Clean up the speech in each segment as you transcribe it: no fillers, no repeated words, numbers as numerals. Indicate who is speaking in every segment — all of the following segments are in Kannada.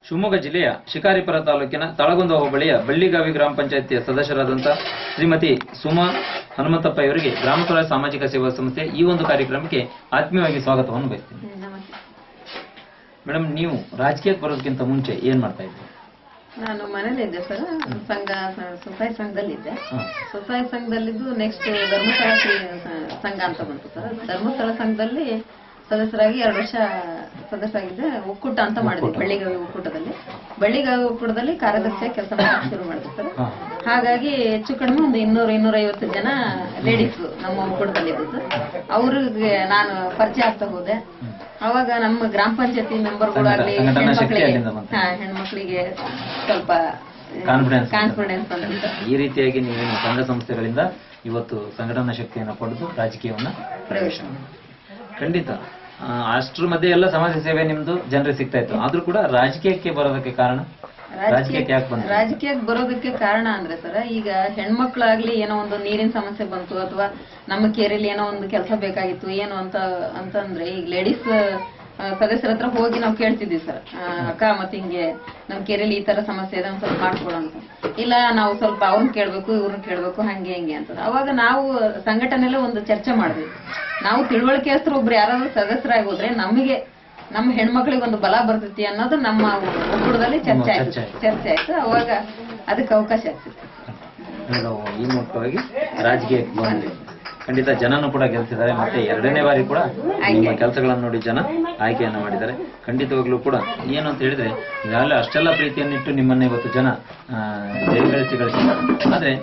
Speaker 1: ಶಿವಮೊಗ್ಗ ಜಿಲ್ಲೆಯ ಶಿಕಾರಿಪುರ ತಾಲೂಕಿನ ತಳಗುಂದ ಹೋಬಳಿಯ ಬಳ್ಳಿಗಾವಿ ಗ್ರಾಮ ಪಂಚಾಯತಿಯ ಸದಸ್ಯರಾದಂಥ ಶ್ರೀಮತಿ ಸುಮಾ ಹನುಮಂತಪ್ಪ ಇವರಿಗೆ ಗ್ರಾಮ ಸ್ವರಾಜ್ಯ ಸಾಮಾಜಿಕ ಸೇವಾ ಸಂಸ್ಥೆ ಈ ಒಂದು ಕಾರ್ಯಕ್ರಮಕ್ಕೆ ಆತ್ಮೀಯವಾಗಿ ಸ್ವಾಗತವನ್ನು ಬಯಸ್ತೀನಿ. ಮೇಡಮ್, ನೀವು ರಾಜಕೀಯಕ್ಕೆ ಬರೋದಕ್ಕಿಂತ ಮುಂಚೆ ಏನ್ ಮಾಡ್ತಾ ಇದ್ರಿ?
Speaker 2: ನಾನು ಮನೇಲಿದ್ದೆ ಸರ್, ಸ್ವಸಹಾಯ ಸಂಘದಲ್ಲಿದ್ದೆ. ಸ್ವಸಹಾಯ ಸಂಘದಲ್ಲಿದ್ದು ನೆಕ್ಸ್ಟ್ ಧರ್ಮಸ್ಥಳ ಸಂಘ ಅಂತ ಬಂತು ಸರ್. ಧರ್ಮಸ್ಥಳ ಸಂಘದಲ್ಲಿ ಸದಸ್ಯರಾಗಿ 2 ವರ್ಷ ಸದಸ್ಯರಾಗಿದ್ದೆ. ಒಕ್ಕೂಟ ಅಂತ ಮಾಡಿದ್ವಿ ಬಳ್ಳಿಗಾವಿ ಒಕ್ಕೂಟದಲ್ಲಿ. ಬಳ್ಳಿಗಾವಿ ಒಕ್ಕೂಟದಲ್ಲಿ ಕಾರ್ಯದರ್ಶಿಯಾಗಿ ಕೆಲಸ ಮಾಡಕ್ಕೆ ಶುರು ಮಾಡಿದ್ವಿ ಸರ್. ಹಾಗಾಗಿ ಹೆಚ್ಚು ಕಡಿಮೆ ಒಂದು 200-250 ಜನ ಲೇಡೀಸ್ ನಮ್ಮ ಒಕ್ಕೂಟದಲ್ಲಿ ಇದ್ದು ಸರ್. ಅವ್ರಿಗೆ ನಾನು ಪರಿಚಯ ಆಗ್ತಾ ಹೋದೆ. ಅವಾಗ ನಮ್ಮ ಗ್ರಾಮ ಪಂಚಾಯತಿ ಮೆಂಬರ್ಗಳಾಗ್ಲಿ ಹೆಣ್ಮಕ್ಳಿಗೆ ಸ್ವಲ್ಪ ಕಾನ್ಫಿಡೆನ್ಸ್ ಬಂದಿತ್ತು.
Speaker 1: ಈ ರೀತಿಯಾಗಿ ನೀವೇನು ಸಂಘ ಸಂಸ್ಥೆಗಳಿಂದ ಇವತ್ತು ಸಂಘಟನಾ ಶಕ್ತಿಯನ್ನು ಪಡೆದು ರಾಜಕೀಯವನ್ನ ಪ್ರವೇಶ ಖಂಡಿತ ಅಷ್ಟ್ರ ಮಧ್ಯೆ ಎಲ್ಲ ಸಮಾಜ ಸೇವೆ ನಿಮ್ದು ಜನರಿಗೆ ಸಿಗ್ತಾ ಇತ್ತು. ಆದ್ರೂ ಕೂಡ ರಾಜಕೀಯಕ್ಕೆ ಬರೋದಕ್ಕೆ ಕಾರಣ, ರಾಜಕೀಯಕ್ಕೆ ಯಾಕೆ ಬಂದ?
Speaker 2: ರಾಜಕೀಯಕ್ಕೆ ಬರೋದಕ್ಕೆ ಕಾರಣ ಅಂದ್ರೆ ಸರ್, ಈಗ ಹೆಣ್ಮಕ್ಳಾಗ್ಲಿ ಏನೋ ಒಂದು ನೀರಿನ ಸಮಸ್ಯೆ ಬಂತು ಅಥವಾ ನಮ್ಮ ಕೇರಿಯಲ್ಲಿ ಏನೋ ಒಂದು ಕೆಲಸ ಬೇಕಾಗಿತ್ತು ಏನು ಅಂತಂದ್ರೆ ಈಗ ಲೇಡೀಸ್ ಸದಸ್ಯರ ಹತ್ರ ಹೋಗಿ ನಾವು ಕೇಳ್ತಿದ್ವಿ ಸರ್, ಅಕ್ಕ ಮತ್ತೆ ಹಿಂಗೆ ನಮ್ ಕೇರಿಯಲ್ಲಿ ಈ ತರ ಸಮಸ್ಯೆ ಇದೆ, ಒಂದ್ ಸ್ವಲ್ಪ ಮಾಡ್ಕೊಡು ಅಂತ. ಇಲ್ಲ ನಾವು ಸ್ವಲ್ಪ ಅವ್ರನ್ನ ಕೇಳ್ಬೇಕು ಇವ್ರನ್ನ ಕೇಳ್ಬೇಕು ಹಂಗೆ ಹಿಂಗೆ ಅಂತ. ಅವಾಗ ನಾವು ಸಂಘಟನೆಲ್ಲ ಒಂದು ಚರ್ಚೆ ಮಾಡಿದ್ವಿ. ನಾವು ತಿಳುವಳಿಕೆಯಸ್ತರು ಒಬ್ರು ಯಾರಾದ್ರೂ ಸದಸ್ಯರಾಗಿ ಹೋದ್ರೆ ನಮಗೆ ನಮ್ಮ ಹೆಣ್ಮಕ್ಳಿಗೆ ಒಂದು ಬಲ ಬರ್ತೈತಿ ಅನ್ನೋದು ನಮ್ಮ ಒಕ್ಕೂಟದಲ್ಲಿ ಚರ್ಚೆ ಆಯ್ತು. ಅವಾಗ ಅದಕ್ಕೆ ಅವಕಾಶ ಆಗ್ತಿತ್ತು.
Speaker 1: ಈ ಮುಖ್ಯವಾಗಿ ರಾಜಕೀಯಕ್ಕೆ ಬಂದ್ರಿ. ಖಂಡಿತ ಜನನು ಕೂಡ ಗೆಲ್ತಿದ್ದಾರೆ. ಮತ್ತೆ 2ನೇ ಬಾರಿ ಕೂಡ ನಿಮ್ಮ ಕೆಲಸಗಳನ್ನು ನೋಡಿ ಜನ ಆಯ್ಕೆಯನ್ನ ಮಾಡಿದ್ದಾರೆ. ಖಂಡಿತವಾಗ್ಲೂ ಕೂಡ ಏನು ಅಂತ ಹೇಳಿದ್ರೆ ಈಗಾಗಲೇ ಅಷ್ಟೆಲ್ಲ ಪ್ರೀತಿಯನ್ನಿಟ್ಟು ನಿಮ್ಮನ್ನ ಇವತ್ತು ಜನ ಗಳಿಸಿದ್ದಾರೆ. ಆದ್ರೆ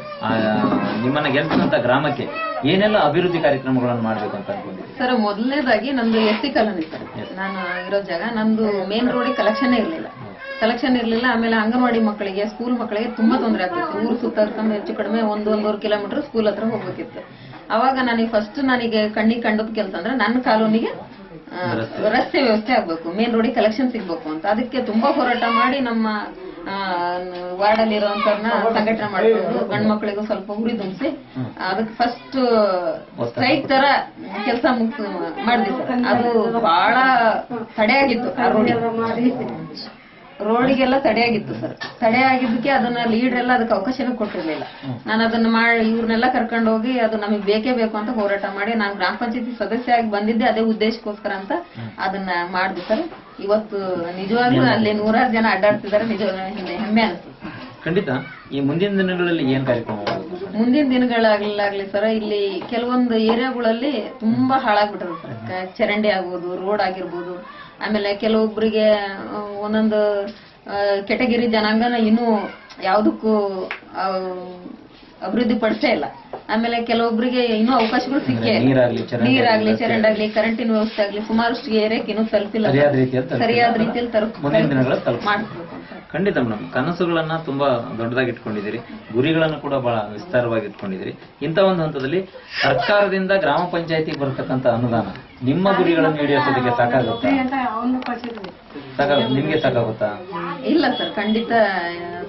Speaker 1: ನಿಮ್ಮನ್ನ ಗೆಲ್ಸಿದಂತ ಗ್ರಾಮಕ್ಕೆ ಏನೆಲ್ಲ ಅಭಿವೃದ್ಧಿ ಕಾರ್ಯಕ್ರಮಗಳನ್ನು ಮಾಡ್ಬೇಕು ಅಂತ ಅನ್ಕೊಂಡಿದ್ದೀವಿ
Speaker 2: ಸರ್? ಮೊದಲನೇದಾಗಿ ನಂದು ಎಸ್ಸಿ ಕಾಲೋನಿ ಸರ್. ನಾನು ಇರೋ ಜಾಗ ನಂದು ಮೇನ್ ರೋಡಿಗೆ ಕಲೆಕ್ಷನ್ ಇರ್ಲಿಲ್ಲ. ಆಮೇಲೆ ಅಂಗನವಾಡಿ ಮಕ್ಕಳಿಗೆ, ಸ್ಕೂಲ್ ಮಕ್ಕಳಿಗೆ ತುಂಬಾ ತೊಂದರೆ ಆಗ್ತಿತ್ತು. ಊರು ಸುತ್ತ ಹೆಚ್ಚು ಕಡಿಮೆ 1-1.5 ಕಿಲೋಮೀಟರ್ ಸ್ಕೂಲ್ ಹತ್ರ ಹೋಗ್ಬೇಕಿತ್ತು. ಅವಾಗ ನನಗೆ ಕಣ್ಣಿಗೆ ಕಂಡದ ಕೆಲಸ ಅಂದ್ರೆ ನನ್ನ ಕಾಲೋನಿಗೆ ರಸ್ತೆ ವ್ಯವಸ್ಥೆ ಆಗ್ಬೇಕು, ಮೇನ್ ರೋಡಿಗೆ ಕಲೆಕ್ಷನ್ ಸಿಗ್ಬೇಕು ಅಂತ. ಅದಕ್ಕೆ ತುಂಬಾ ಹೋರಾಟ ಮಾಡಿ ನಮ್ಮ ವಾರ್ಡ್ ಅಲ್ಲಿ ಇರುವಂತವ್ರನ್ನ ಸಂಘಟನೆ ಮಾಡ್ಕೊಂಡು ಗಂಡ್ ಮಕ್ಕಳಿಗೂ ಸ್ವಲ್ಪ ಹುರಿ ತುಂಬಿಸಿ ಅದಕ್ಕೆ ಫಸ್ಟ್ ಸ್ಟ್ರೈಕ್ ತರ ಕೆಲಸ ಮಾಡಿದ್ವಿ ಸರ್. ಅದು ಬಹಳ ತಡೆಯಾಗಿತ್ತು. ರೋಡಿಗೆಲ್ಲ ತಡೆಯಾಗಿತ್ತು ಸರ್. ತಡೆಯಾಗಿದ್ದಕ್ಕೆ ಅದನ್ನ ಲೀಡರ್ ಎಲ್ಲ ಅದಕ್ಕೆ ಅವಕಾಶನೂ ಕೊಟ್ಟಿರ್ಲಿಲ್ಲ. ನಾನು ಅದನ್ನ ಮಾಡಿ ಇವ್ರನ್ನೆಲ್ಲ ಕರ್ಕೊಂಡು ಹೋಗಿ ಅದು ನಮಗೆ ಬೇಕೇ ಬೇಕು ಅಂತ ಹೋರಾಟ ಮಾಡಿ ನಾನು ಗ್ರಾಮ ಪಂಚಾಯತಿ ಸದಸ್ಯ ಆಗಿ ಬಂದಿದ್ದೆ ಅದೇ ಉದ್ದೇಶಕ್ಕೋಸ್ಕರ ಅಂತ ಅದನ್ನ ಮಾಡಿದ್ವಿ ಸರ್. ಇವತ್ತು ನಿಜವಾಗ್ಲೂ ಅಲ್ಲಿ 100 ಜನ ಅಡ್ಡಾಡ್ತಿದ್ದಾರೆ. ನಿಜವಾಗ್ಲೂ ಹೆಮ್ಮೆ ಅನಿಸ್ತು.
Speaker 1: ಖಂಡಿತ. ಈ ಮುಂದಿನ ದಿನಗಳಲ್ಲಿ ಏನ್ ಕಾರ್ಯಕ್ರಮ?
Speaker 2: ಮುಂದಿನ ದಿನಗಳಾಗ್ಲಿ ಸರ್, ಇಲ್ಲಿ ಕೆಲವೊಂದು ಏರಿಯಾಗಳಲ್ಲಿ ತುಂಬಾ ಹಾಳಾಗ್ಬಿಟ್ಟರು ಸರ್. ಚರಂಡಿ ಆಗ್ಬೋದು, ರೋಡ್ ಆಗಿರ್ಬೋದು. ಆಮೇಲೆ ಕೆಲವೊಬ್ಬರಿಗೆ ಒಂದೊಂದು ಕೆಟಗಿರಿ ಜನಾಂಗನ ಇನ್ನೂ ಯಾವುದಕ್ಕೂ ಅಭಿವೃದ್ಧಿ ಪಡಿಸೇ ಇಲ್ಲ. ಆಮೇಲೆ ಕೆಲವೊಬ್ಬರಿಗೆ ಇನ್ನೂ ಅವಕಾಶಗಳು ಸಿಕ್ಕೇ ನೀರಾಗ್ಲಿ, ಚರಂಡಿ ಆಗ್ಲಿ, ಕರೆಂಟಿನ ವ್ಯವಸ್ಥೆ ಆಗ್ಲಿ ಸುಮಾರಷ್ಟು ಏರಿಯಾಕ್ಕೆ ಇನ್ನೂ ತಲುಪಿಲ್ಲ. ಸರಿಯಾದ ರೀತಿಯಲ್ಲಿ ಮಾಡ್ಬೇಕು.
Speaker 1: ಖಂಡಿತ ಮೇಡಮ್, ಕನಸುಗಳನ್ನ ತುಂಬಾ ದೊಡ್ಡದಾಗಿ ಇಟ್ಕೊಂಡಿದ್ದೀರಿ, ಗುರಿಗಳನ್ನು ಕೂಡ ಬಹಳ ವಿಸ್ತಾರವಾಗಿ ಇಟ್ಕೊಂಡಿದ್ದೀರಿ. ಇಂಥ ಒಂದು ಹಂತದಲ್ಲಿ ಸರ್ಕಾರದಿಂದ ಗ್ರಾಮ ಪಂಚಾಯತಿಗೆ ಬರತಕ್ಕಂತ ಅನುದಾನ ನಿಮ್ಮ ಗುರಿಗಳನ್ನು ಈಡೇರಿಸೋದಕ್ಕೆ ಸಾಕಾಗುತ್ತಾ? ನಿಮ್ಗೆ ಸಾಕಾಗುತ್ತಾ?
Speaker 2: ಇಲ್ಲ ಸರ್, ಖಂಡಿತ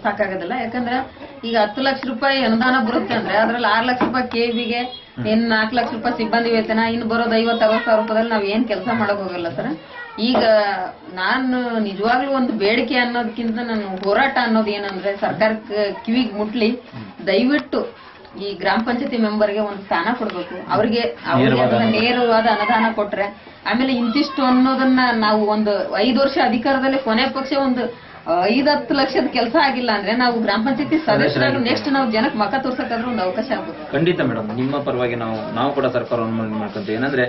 Speaker 2: ಸಾಕಾಗೋದಿಲ್ಲ. ಯಾಕಂದ್ರೆ ಈಗ 10 ಲಕ್ಷ ರೂಪಾಯಿ ಅನುದಾನ ಬರುತ್ತೆ ಅಂದ್ರೆ ಅದ್ರಲ್ಲಿ 6 ಲಕ್ಷ ರೂಪಾಯಿ ಕೆಬಿಗೆ, ಇನ್ನು 4 ಲಕ್ಷ ರೂಪಾಯಿ ಸಿಬ್ಬಂದಿ ವೇತನ, ಇನ್ನು ಬರೋದು 50-60 ಸಾವಿರ ರೂಪಾಯಿದಲ್ಲಿ ನಾವ್ ಏನ್ ಕೆಲಸ ಮಾಡಕ್ ಹೋಗಲ್ಲ ಸರ್. ಈಗ ನಾನು ನಿಜವಾಗ್ಲೂ ಒಂದು ಬೇಡಿಕೆ ಅನ್ನೋದಕ್ಕಿಂತ ನಾನು ಹೋರಾಟ ಅನ್ನೋದು ಏನಂದ್ರೆ ಸರ್ಕಾರಕ್ಕೆ ಕಿವಿಗೆ ಮುಟ್ಲಿ, ದಯವಿಟ್ಟು ಈ ಗ್ರಾಮ ಪಂಚಾಯತಿ ಮೆಂಬರ್ಗೆ ಒಂದು ಸ್ಥಾನ ಕೊಡ್ಬೇಕು. ಅವ್ರಿಗೆ ನೇರವಾದ ಅನುದಾನ ಕೊಟ್ರೆ ಆಮೇಲೆ ಇಂತಿಷ್ಟು ಅನ್ನೋದನ್ನ ನಾವು ಒಂದು 5 ವರ್ಷ ಅಧಿಕಾರದಲ್ಲಿ ಕೊನೆ ಪಕ್ಷ ಒಂದು 5-10 ಲಕ್ಷದ ಕೆಲಸ ಆಗಿಲ್ಲ ಅಂದ್ರೆ ನಾವು ಗ್ರಾಮ ಪಂಚಾಯತಿ ಸದಸ್ಯರಾಗಿ ನೆಕ್ಸ್ಟ್ ನಾವು ಜನಕ್ಕೆ ಮಕ್ಕ ತೋರ್ಸಕ್ಕಾದ್ರೂ ಒಂದು ಅವಕಾಶ ಆಗುತ್ತೆ.
Speaker 1: ಖಂಡಿತ ಮೇಡಮ್, ನಿಮ್ಮ ಪರವಾಗಿ ನಾವು ಕೂಡ ಸರ್ಕಾರವನ್ನು ಮಾಡ್ಕೊಂತೀವಿ. ಏನಂದ್ರೆ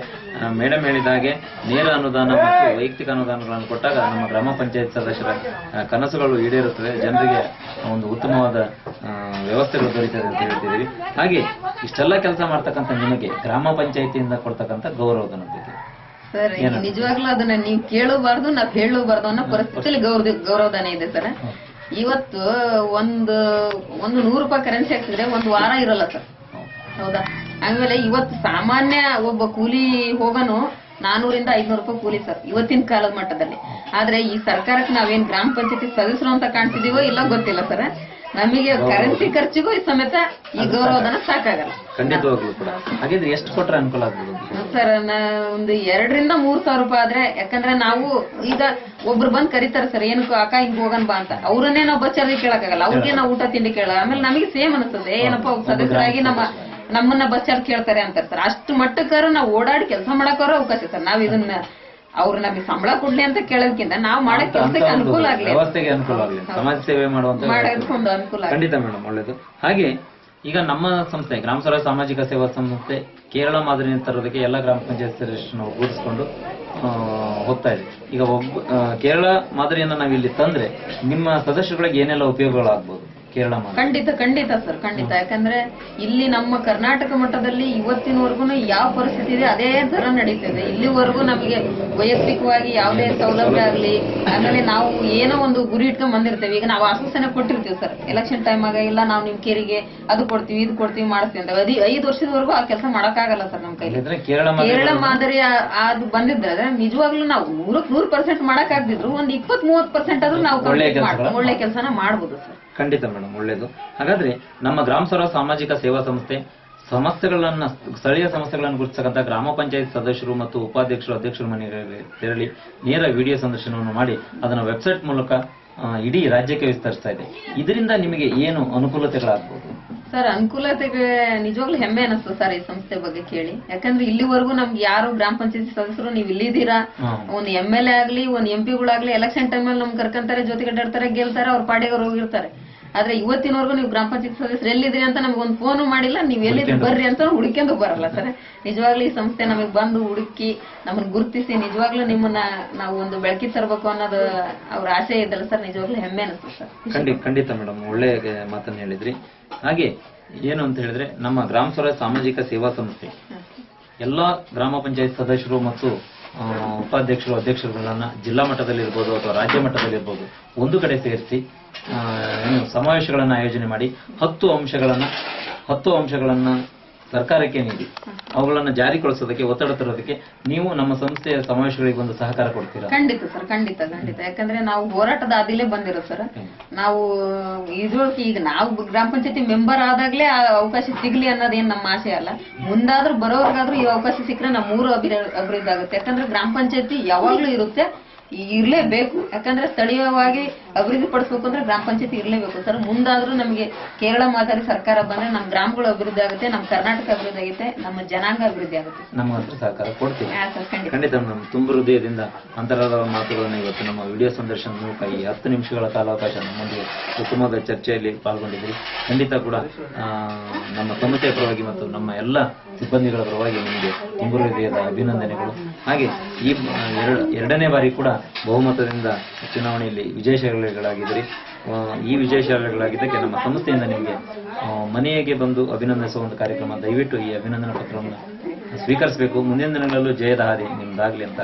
Speaker 1: ಮೇಡಮ್ ಹೇಳಿದಾಗೆ ನೇರ ಅನುದಾನ ಮತ್ತು ವೈಯಕ್ತಿಕ ಅನುದಾನಗಳನ್ನು ಕೊಟ್ಟಾಗ ನಮ್ಮ ಗ್ರಾಮ ಪಂಚಾಯತ್ ಸದಸ್ಯರ ಕನಸುಗಳು ಈಡೇರುತ್ತವೆ, ಜನರಿಗೆ ಒಂದು ಉತ್ತಮವಾದ ವ್ಯವಸ್ಥೆಗಳು ದೊರೀತದೆ ಅಂತ ಹೇಳ್ತಿದ್ದೀವಿ. ಹಾಗೆ ಇಷ್ಟೆಲ್ಲ ಕೆಲಸ ಮಾಡ್ತಕ್ಕಂಥ ನಿಮಗೆ ಗ್ರಾಮ ಪಂಚಾಯತಿಯಿಂದ ಕೊಡ್ತಕ್ಕಂಥ ಗೌರವದ ಬಗ್ಗೆ
Speaker 2: ಸರ್, ನಿಜವಾಗ್ಲೂ ಅದನ್ನ ನೀವು ಕೇಳಬಾರ್ದು, ನಾವ್ ಹೇಳಬಾರ್ದು ಅನ್ನೋ ಪರಿಸ್ಥಿತಿಯಲ್ಲಿ ಗೌರವಧನ ಇದೆ ಸರ್. ಇವತ್ತು ಒಂದು 100 ರೂಪಾಯಿ ಕರೆನ್ಸಿ ಹಾಕ್ತಿದ್ರೆ 1 ವಾರ ಇರಲ್ಲ ಸರ್, ಹೌದಾ? ಆಮೇಲೆ ಇವತ್ತು ಸಾಮಾನ್ಯ ಒಬ್ಬ ಕೂಲಿ ಹೋಗನು 400-500 ರೂಪಾಯಿ ಕೂಲಿ ಸರ್ ಇವತ್ತಿನ ಕಾಲದ ಮಟ್ಟದಲ್ಲಿ. ಆದ್ರೆ ಈ ಸರ್ಕಾರಕ್ಕೆ ನಾವೇನ್ ಗ್ರಾಮ ಪಂಚಾಯತಿ ಸದಸ್ಯರು ಅಂತ ಕಾಣ್ತಿದೀವೋ ಇಲ್ಲ ಗೊತ್ತಿಲ್ಲ ಸರ್. ನಮಗೆ ಕರೆನ್ಸಿ ಖರ್ಚಿಗೂ ಸಮೇತ ಈ ಗೌರವಧನ ಸಾಕಾಗಲ್ಲ.
Speaker 1: ಖಂಡಿತವಾಗ್ಲೂ ಕೂಡ. ಹಾಗಿದ್ರೆ ಎಷ್ಟು ಕೊಟ್ರೆ ಅನುಕೂಲ ಆಗ್ಬೋದು?
Speaker 2: ಸರ್ ಒಂದು 2,000-3,000 ರೂಪಾಯಿ ಆದ್ರೆ, ಯಾಕಂದ್ರೆ ನಾವು ಈಗ ಒಬ್ರು ಬಂದ್ ಕರೀತಾರೆ ಸರ್, ಏನಕ್ಕೂ ಅಕ್ಕ ಹಿಂಗ್ ಹೋಗನ್ ಬಾ ಅಂತ, ಅವ್ರನ್ನೇ ನಾವು ಬಚ್ಚಾರ್ಜಿ ಕೇಳಕ್ಕಾಗಲ್ಲ, ಅವ್ರಿಗೆ ನಾವು ಊಟ ತಿಂಡಿ ಕೇಳಲ್ಲ. ಆಮೇಲೆ ನಮಗೆ ಸೇಮ್ ಅನಿಸ್ತದೆ, ಏನಪ್ಪ ಸದಸ್ಯರಾಗಿ ನಮ್ಮನ್ನ ಬಚ್ಚಾರ್ ಕೇಳ್ತಾರೆ ಅಂತಾರೆ ಸರ್. ಅಷ್ಟು ಮಟ್ಟಕ್ಕಾರ ನಾವು ಓಡಾಡಿ ಕೆಲಸ ಮಾಡಕ್ಕಾರ ಅವಕಾಶ ಸರ್. ನಾವ್ ಇದನ್ನ ಅವ್ರು ನಮಗೆ ಸಂಬಳ ಕೊಡ್ಲಿ ಅಂತ ಕೇಳೋದಕ್ಕಿಂತ ನಾವು ಮಾಡೋ ಕೆಲಸಕ್ಕೆ ಅನುಕೂಲ ಆಗ್ಲಿ,
Speaker 1: ವ್ಯವಸ್ಥೆಗೆ ಅನುಕೂಲ ಆಗಲಿ, ಸಮಾಜ ಸೇವೆ
Speaker 2: ಮಾಡೋದಕ್ಕೊಂದು ಅನುಕೂಲ.
Speaker 1: ಖಂಡಿತ ಮೇಡಮ್, ಒಳ್ಳೇದು. ಹಾಗೆ ಈಗ ನಮ್ಮ ಸಂಸ್ಥೆ ಗ್ರಾಮ ಸ್ವರಾಜ್ ಸಾಮಾಜಿಕ ಸೇವಾ ಸಂಸ್ಥೆ ಕೇರಳ ಮಾದರಿನ ತರೋದಕ್ಕೆ ಎಲ್ಲ ಗ್ರಾಮ ಪಂಚಾಯತ್ ಸದಸ್ಯರನ್ನು ಒಗ್ಗೂಡಿಸ್ಕೊಂಡು ಹೋಗ್ತಾ ಇದೆ. ಈಗ ಕೇರಳ ಮಾದರಿಯನ್ನ ನಾವು ಇಲ್ಲಿ ತಂದ್ರೆ ನಿಮ್ಮ ಸದಸ್ಯರುಗಳಿಗೆ ಏನೆಲ್ಲ ಉಪಯೋಗಗಳಾಗ್ಬೋದು ಕೇರಳ ಮಾದರಿ?
Speaker 2: ಖಂಡಿತ ಸರ್, ಖಂಡಿತ. ಯಾಕಂದ್ರೆ ಇಲ್ಲಿ ನಮ್ಮ ಕರ್ನಾಟಕ ಮಟ್ಟದಲ್ಲಿ ಇವತ್ತಿನವರೆಗೂ ಯಾವ ಪರಿಸ್ಥಿತಿ ಇದೆ ಅದೇ ತರ ನಡೀತಿದೆ. ಇಲ್ಲಿವರೆಗೂ ನಮಗೆ ವೈಯಕ್ತಿಕವಾಗಿ ಯಾವುದೇ ಸೌಲಭ್ಯ ಆಗ್ಲಿ, ಆಮೇಲೆ ನಾವು ಏನೋ ಒಂದು ಗುರಿ ಇಟ್ಕೊಂಡ್ ಬಂದಿರ್ತೇವೆ. ಈಗ ನಾವು ಆಶ್ವಾಸನೆ ಕೊಟ್ಟಿರ್ತೀವಿ ಸರ್, ಎಲೆಕ್ಷನ್ ಟೈಮ್ ಆಗ ಇಲ್ಲ ನಾವು ನಿಮ್ ಕೇರಿಗೆ ಅದು ಕೊಡ್ತೀವಿ ಇದು ಕೊಡ್ತೀವಿ ಮಾಡಿಸ್ತೀವಿ ಅಂತ 5 ವರ್ಷದವರೆಗೂ ಆ ಕೆಲಸ ಮಾಡಕ್ಕಾಗಲ್ಲ ಸರ್ ನಮ್ಮ ಕೈಲಿ. ಕೇರಳ ಮಾದರಿ ಅದು ಬಂದಿದ್ರೆ ನಿಜವಾಗ್ಲೂ ನಾವು 100% ಮಾಡಕ್ ಆಗ್ದಿದ್ರು ಒಂದು 20-30% ಆದ್ರೂ ನಾವು ಒಳ್ಳೆ ಕೆಲಸನ ಮಾಡ್ಬೋದು ಸರ್.
Speaker 1: ಖಂಡಿತ ಮೇಡಮ್, ಒಳ್ಳೇದು. ಹಾಗಾದ್ರೆ ನಮ್ಮ ಗ್ರಾಮ ಸ್ವರಾಜ್ ಸಾಮಾಜಿಕ ಸೇವಾ ಸಂಸ್ಥೆ ಸ್ಥಳೀಯ ಸಮಸ್ಯೆಗಳನ್ನು ಗುರುತಿಸತಕ್ಕಂಥ ಗ್ರಾಮ ಪಂಚಾಯತ್ ಸದಸ್ಯರು ಮತ್ತು ಉಪಾಧ್ಯಕ್ಷರು ಅಧ್ಯಕ್ಷರ ಮನೆಗಳಿಗೆ ತೆರಳಿ ನೇರ ವಿಡಿಯೋ ಸಂದರ್ಶನವನ್ನು ಮಾಡಿ ಅದನ್ನ ವೆಬ್ಸೈಟ್ ಮೂಲಕ ಇಡೀ ರಾಜ್ಯಕ್ಕೆ ವಿಸ್ತರಿಸ್ತಾ ಇದೆ. ಇದರಿಂದ ನಿಮಗೆ ಏನು ಅನುಕೂಲತೆಗಳಾಗಬಹುದು
Speaker 2: ಸರ್? ಅನುಕೂಲತೆಗೆ ನಿಜವಾಗ್ಲೂ ಹೆಮ್ಮೆ ಅನಿಸ್ತು ಸರ್ ಈ ಸಂಸ್ಥೆ ಬಗ್ಗೆ ಕೇಳಿ. ಯಾಕಂದ್ರೆ ಇಲ್ಲಿವರೆಗೂ ನಮ್ಗೆ ಯಾರು ಗ್ರಾಮ ಪಂಚಾಯತ್ ಸದಸ್ಯರು ನೀವು ಇಲ್ಲಿದ್ದೀರಾ, ಒಂದು MLA ಆಗ್ಲಿ ಒಂದು MP ಎಲೆಕ್ಷನ್ ಟೈಮಲ್ಲಿ ನಮ್ಗೆ ಕರ್ಕೊಂತಾರೆ, ಜೊತೆಗೆ ಅಡ್ಡಾಡ್ತಾರೆ, ಗೆಲ್ತಾರೆ, ಅವ್ರ ಪಾಡಿಗೆ ಹೋಗಿರ್ತಾರೆ. ಆದ್ರೆ ಇವತ್ತಿನವರೆಗೂ ನೀವು ಗ್ರಾಮ ಪಂಚಾಯತ್ ಸದಸ್ಯರು ಎಲ್ಲಿದ್ರಿ ಅಂತ ನಮ್ಗೆ ಒಂದು ಫೋನು ಮಾಡಿಲ್ಲ, ನೀವ್ ಎಲ್ಲಿದ್ರಿ ಬರ್ರಿ ಅಂತ ಹುಡುಕೊಂಡು ಬರಲ್ಲ ಸರ್. ನಿಜವಾಗ್ಲೂ ಈ ಸಂಸ್ಥೆ ನಮಗೆ ಬಂದು ಹುಡುಕಿ ನಮ್ಮನ್ನ ಗುರುತಿಸಿ ನಿಜವಾಗ್ಲೂ ನಿಮ್ಮನ್ನ ನಾವು ಒಂದು ಬೆಳಕಿ ತರಬೇಕು ಅನ್ನೋದು ಅವ್ರ ಆಸೆ ಇದಲ್ಲ ಸರ್. ನಿಜವಾಗ್ಲೂ ಹೆಮ್ಮೆ ಅನಿಸ್ತು ಸರ್.
Speaker 1: ಖಂಡಿತ ಮೇಡಮ್, ಒಳ್ಳೆ ಮಾತನ್ನ ಹೇಳಿದ್ರಿ. ಹಾಗೆ ಏನು ಅಂತ ಹೇಳಿದ್ರೆ ನಮ್ಮ ಗ್ರಾಮ ಸ್ವರಾಜ್ ಸಾಮಾಜಿಕ ಸೇವಾ ಸಂಸ್ಥೆ ಎಲ್ಲಾ ಗ್ರಾಮ ಪಂಚಾಯತ್ ಸದಸ್ಯರು ಮತ್ತು ಉಪಾಧ್ಯಕ್ಷರು ಅಧ್ಯಕ್ಷರುಗಳನ್ನ ಜಿಲ್ಲಾ ಮಟ್ಟದಲ್ಲಿ ಇರ್ಬೋದು ಅಥವಾ ರಾಜ್ಯ ಮಟ್ಟದಲ್ಲಿ ಇರ್ಬೋದು ಒಂದು ಕಡೆ ಸೇರಿಸಿ ಸಮಾವೇಶಗಳನ್ನ ಆಯೋಜನೆ ಮಾಡಿ 10 ಅಂಶಗಳನ್ನ ಸರ್ಕಾರಕ್ಕೆ ನೀಡಿ ಅವುಗಳನ್ನ ಜಾರಿಗೊಳಿಸೋದಕ್ಕೆ ಒತ್ತಡ ತರೋದಕ್ಕೆ ನೀವು ನಮ್ಮ ಸಂಸ್ಥೆಯ ಸಮಾವೇಶಗಳಿಗೆ ಒಂದು ಸಹಕಾರ ಕೊಡ್ತೀರಾ?
Speaker 2: ಖಂಡಿತ ಸರ್, ಖಂಡಿತ. ಯಾಕಂದ್ರೆ ನಾವು ಹೋರಾಟದ ಆದಿಲೇ ಬಂದಿರೋ ಸರ್. ನಾವು ಇದ್ರೊಳಗೆ ಈಗ ನಾವು ಗ್ರಾಮ ಪಂಚಾಯತಿ ಮೆಂಬರ್ ಆದಾಗ್ಲೇ ಆ ಅವಕಾಶ ಸಿಗ್ಲಿ ಅನ್ನೋದೇನ್ ನಮ್ಮ ಆಸೆ ಅಲ್ಲ. ಮುಂದಾದ್ರೂ ಬರೋರ್ಗಾದ್ರೂ ಈ ಅವಕಾಶ ಸಿಕ್ಕರೆ ನಮ್ಮ ಊರು ಅಭಿವೃದ್ಧಿ ಆಗುತ್ತೆ. ಯಾಕಂದ್ರೆ ಗ್ರಾಮ ಪಂಚಾಯತಿ ಯಾವಾಗ್ಲೂ ಇರುತ್ತೆ, ಇರ್ಲೇಬೇಕು. ಯಾಕಂದ್ರೆ ಸ್ಥಳೀಯವಾಗಿ ಅಭಿವೃದ್ಧಿ ಪಡಿಸ್ಬೇಕು ಅಂದ್ರೆ ಗ್ರಾಮ ಪಂಚಾಯತಿ ಇರ್ಲೇಬೇಕು ಸರ್. ಮುಂದಾದ್ರೂ ನಮಗೆ ಕೇರಳ ಮಾದರಿ ಸರ್ಕಾರ ಬಂದ್ರೆ ನಮ್ಮ ಗ್ರಾಮಗಳು ಅಭಿವೃದ್ಧಿ ಆಗುತ್ತೆ, ನಮ್ಮ ಕರ್ನಾಟಕ ಅಭಿವೃದ್ಧಿ ಆಗುತ್ತೆ, ನಮ್ಮ ಜನಾಂಗ ಅಭಿವೃದ್ಧಿ ಆಗುತ್ತೆ.
Speaker 1: ನಮ್ಮ ಹತ್ರ ಸಹಕಾರ ಕೊಡ್ತೀವಿ. ಖಂಡಿತ ನಮ್ಮ ತುಂಬ ಹೃದಯದಿಂದ ಅಂತರಾಳ ಮಾತುಗಳನ್ನು ಇವತ್ತು ನಮ್ಮ ವಿಡಿಯೋ ಸಂದರ್ಶನ ಮೂಲಕ ಈ 10 ನಿಮಿಷಗಳ ಕಾಲಾವಕಾಶ ನಮ್ಮೊಂದಿಗೆ ಉತ್ತಮವಾದ ಚರ್ಚೆಯಲ್ಲಿ ಪಾಲ್ಗೊಂಡಿದ್ದೀರಿ. ಖಂಡಿತ ಕೂಡ ನಮ್ಮ ಸಂಸ್ಥೆಯ ಪರವಾಗಿ ಮತ್ತು ನಮ್ಮ ಎಲ್ಲ ಸಿಬ್ಬಂದಿಗಳ ಪರವಾಗಿ ನಿಮಗೆ ತುಂಬ ಹೃದಯದ ಅಭಿನಂದನೆಗಳು. ಹಾಗೆ ಈ 2ನೇ ಬಾರಿ ಕೂಡ ಬಹುಮತದಿಂದ ಚುನಾವಣೆಯಲ್ಲಿ ವಿಜಯಶಾಲಿಗಳಾಗಿದ್ರಿ. ಈ ವಿಜಯಶಾಲಿಗಳಾಗಿದ್ದಕ್ಕೆ ನಮ್ಮ ಸಂಸ್ಥೆಯಿಂದ ನಿಮಗೆ ಮನೆಗೆ ಬಂದು ಅಭಿನಂದಿಸುವ ಒಂದು ಕಾರ್ಯಕ್ರಮ. ದಯವಿಟ್ಟು ಈ ಅಭಿನಂದನಾ ಪತ್ರವನ್ನು ಸ್ವೀಕರಿಸಬೇಕು. ಮುಂದಿನ ದಿನಗಳಲ್ಲೂ ಜಯದ ಹಾದಿ ನಿಮ್ದಾಗ್ಲಿ ಅಂತ.